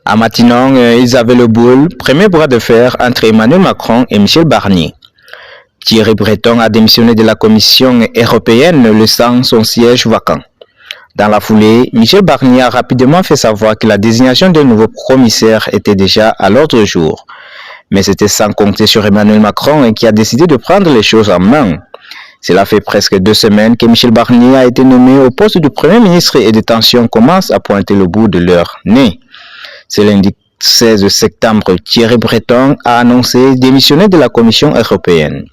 À Matignon, ils avaient le boule, premier bras de fer entre Emmanuel Macron et Michel Barnier. Thierry Breton a démissionné de la Commission européenne, laissant son siège vacant. Dans la foulée, Michel Barnier a rapidement fait savoir que la désignation d'un nouveau commissaire était déjà à l'ordre du jour. Mais c'était sans compter sur Emmanuel Macron qui a décidé de prendre les choses en main. Cela fait presque 2 semaines que Michel Barnier a été nommé au poste de Premier ministre et des tensions commencent à pointer le bout de leur nez. C'est lundi 16 septembre, Thierry Breton a annoncé démissionner de la Commission européenne.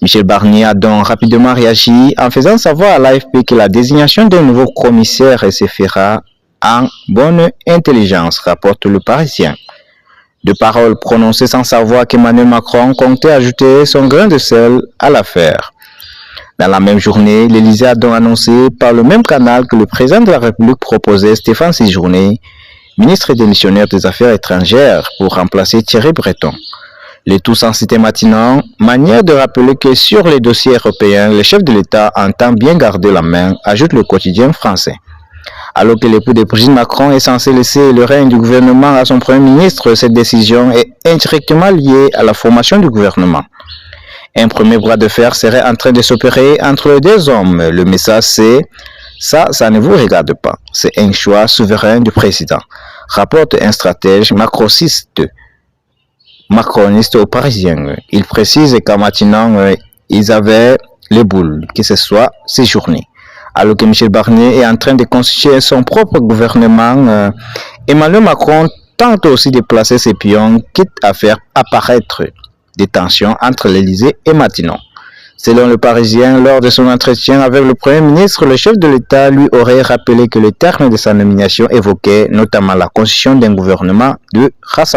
Michel Barnier a donc rapidement réagi en faisant savoir à l'AFP que la désignation d'un nouveau commissaire se fera en bonne intelligence, rapporte le Parisien. De paroles prononcées sans savoir qu'Emmanuel Macron comptait ajouter son grain de sel à l'affaire. Dans la même journée, l'Élysée a donc annoncé par le même canal que le président de la République proposait Stéphane Séjourné, ministre démissionnaire des Affaires étrangères, pour remplacer Thierry Breton. Le tout sans citer Matignon, manière de rappeler que sur les dossiers européens, le chef de l'État entend bien garder la main, ajoute le quotidien français. Alors que l'époux de Brigitte Macron est censé laisser le règne du gouvernement à son Premier ministre, cette décision est indirectement liée à la formation du gouvernement. Un premier bras de fer serait en train de s'opérer entre les deux hommes. Le message c'est « ça ne vous regarde pas, c'est un choix souverain du président », rapporte un stratège macroniste au Parisien. Il précise qu'à Matignon, ils avaient les boules, que ce soit Séjourné. Alors que Michel Barnier est en train de constituer son propre gouvernement, Emmanuel Macron tente aussi de placer ses pions, quitte à faire apparaître des tensions entre l'Élysée et Matignon. Selon le Parisien, lors de son entretien avec le Premier ministre, le chef de l'État lui aurait rappelé que le terme de sa nomination évoquait notamment la constitution d'un gouvernement de rassemblement.